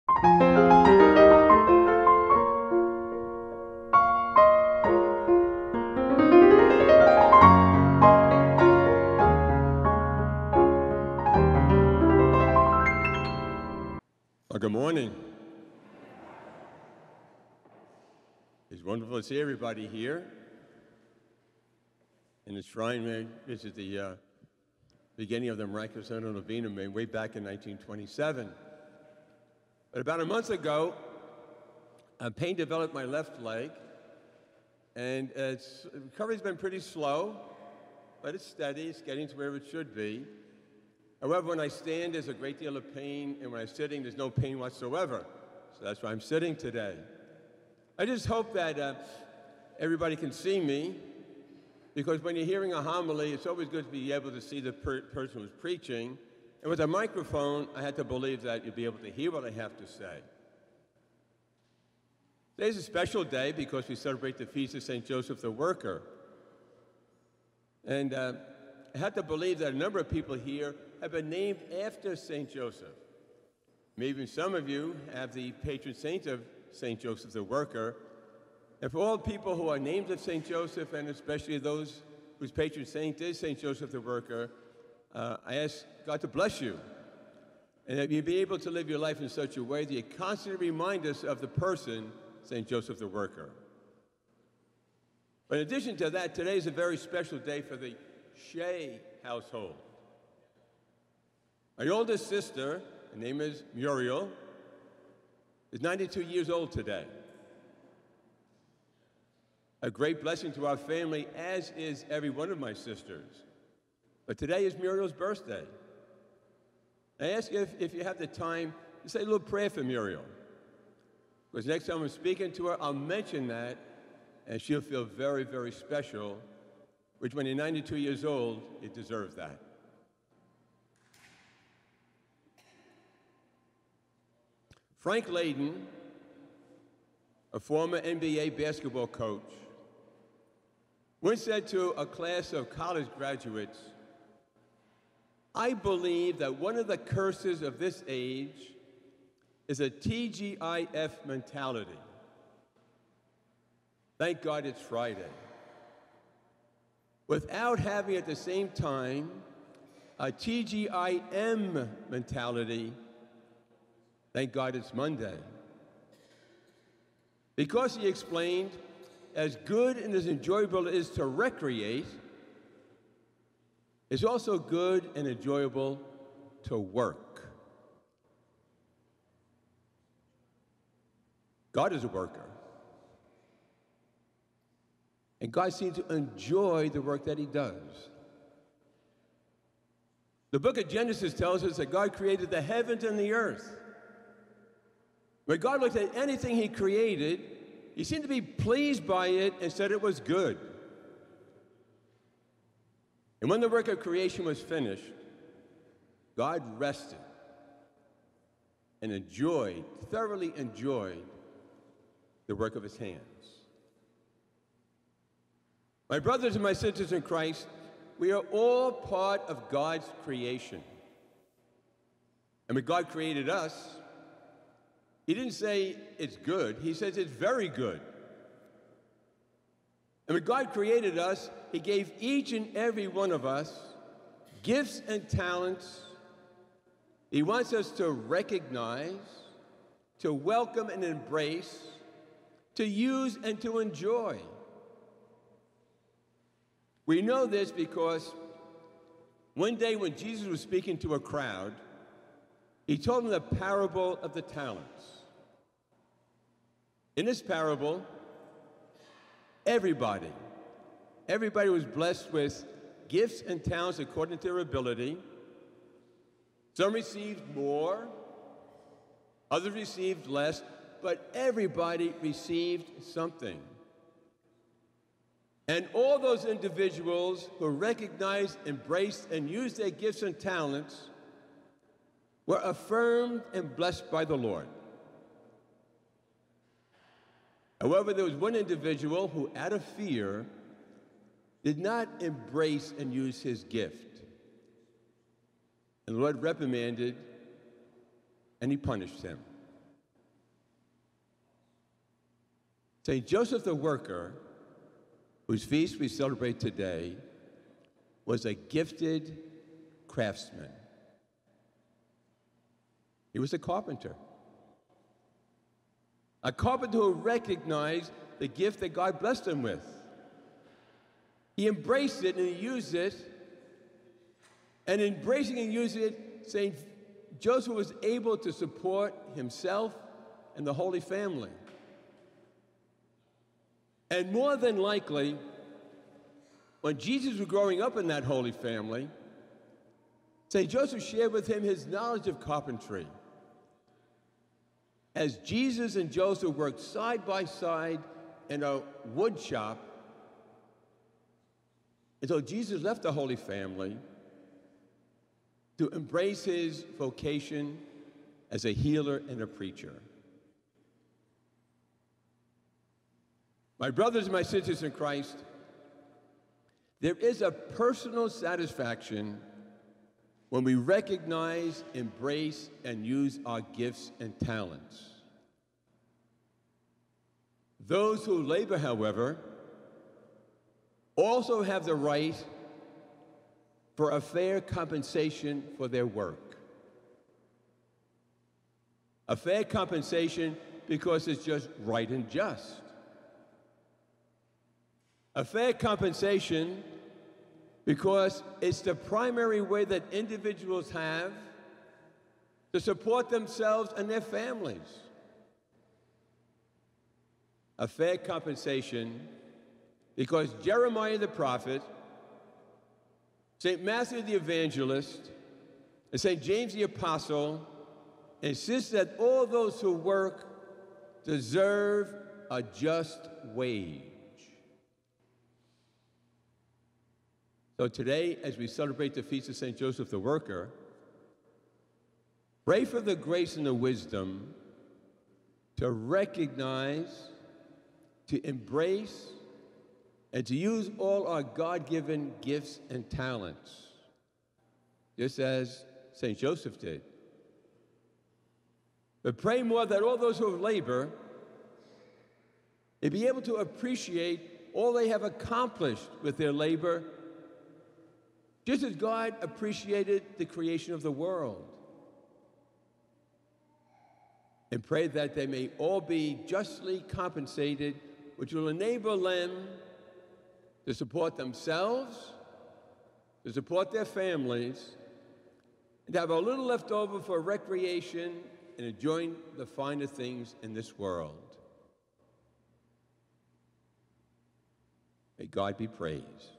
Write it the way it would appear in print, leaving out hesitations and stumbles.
Well, good morning. It's wonderful to see everybody here in the shrine. This is the beginning of the miraculous novena made way back in 1927. But about a month ago, pain developed my left leg, and recovery's been pretty slow, but it's steady. It's getting to where it should be. However, when I stand, there's a great deal of pain, and when I'm sitting, there's no pain whatsoever. So that's why I'm sitting today. I just hope that everybody can see me, because when you're hearing a homily, it's always good to be able to see the person who's preaching. And with a microphone, I had to believe that you'd be able to hear what I have to say. Today's a special day because we celebrate the feast of St. Joseph the Worker. And I had to believe that a number of people here have been named after St. Joseph. Maybe some of you have the patron saint of St. Joseph the Worker. And for all people who are named of St. Joseph, and especially those whose patron saint is St. Joseph the Worker, I ask God to bless you, and that you be able to live your life in such a way that you constantly remind us of the person, St. Joseph the Worker. But in addition to that, today is a very special day for the Shea household. My oldest sister, her name is Muriel, is 92 years old today. A great blessing to our family, as is every one of my sisters. But today is Muriel's birthday. I ask you if you have the time to say a little prayer for Muriel. Because next time I'm speaking to her, I'll mention that, and she'll feel very, very special, which when you're 92 years old, it deserves that. Frank Layden, a former NBA basketball coach, once said to a class of college graduates, "I believe that one of the curses of this age is a TGIF mentality." Thank God it's Friday. Without having at the same time a TGIM mentality, thank God it's Monday. Because, he explained, as good and as enjoyable it is to recreate, it's also good and enjoyable to work. God is a worker. And God seems to enjoy the work that he does. The book of Genesis tells us that God created the heavens and the earth. When God looked at anything he created, he seemed to be pleased by it and said it was good. And when the work of creation was finished, God rested and thoroughly enjoyed the work of his hands. My brothers and my sisters in Christ, we are all part of God's creation. And when God created us, he didn't say it's good, he says it's very good. And when God created us, he gave each and every one of us gifts and talents he wants us to recognize, to welcome and embrace, to use and to enjoy. We know this because one day when Jesus was speaking to a crowd, he told them the parable of the talents. In this parable, everybody was blessed with gifts and talents according to their ability. Some received more, others received less, but everybody received something. And all those individuals who recognized, embraced, and used their gifts and talents were affirmed and blessed by the Lord. However, there was one individual who, out of fear, did not embrace and use his gift. And the Lord reprimanded and he punished him. St. Joseph the Worker, whose feast we celebrate today, was a gifted craftsman. He was a carpenter who recognized the gift that God blessed him with. He embraced it and he used it, and embracing and using it, St. Joseph was able to support himself and the Holy Family. And more than likely, when Jesus was growing up in that Holy Family, St. Joseph shared with him his knowledge of carpentry. As Jesus and Joseph worked side by side in a wood shop, until Jesus left the Holy Family to embrace his vocation as a healer and a preacher. My brothers and my sisters in Christ, there is a personal satisfaction when we recognize, embrace, and use our gifts and talents. Those who labor, however, also have the right for a fair compensation for their work. A fair compensation because it's just right and just. A fair compensation because it's the primary way that individuals have to support themselves and their families. A fair compensation because Jeremiah the prophet, St. Matthew the evangelist, and St. James the apostle insist that all those who work deserve a just wage. So today, as we celebrate the feast of St. Joseph the Worker, pray for the grace and the wisdom to recognize, to embrace, and to use all our God-given gifts and talents, just as St. Joseph did. But pray more that all those who labor may be able to appreciate all they have accomplished with their labor, just as God appreciated the creation of the world. And pray that they may all be justly compensated, which will enable them to support themselves, to support their families, and to have a little left over for recreation and enjoying the finer things in this world. May God be praised.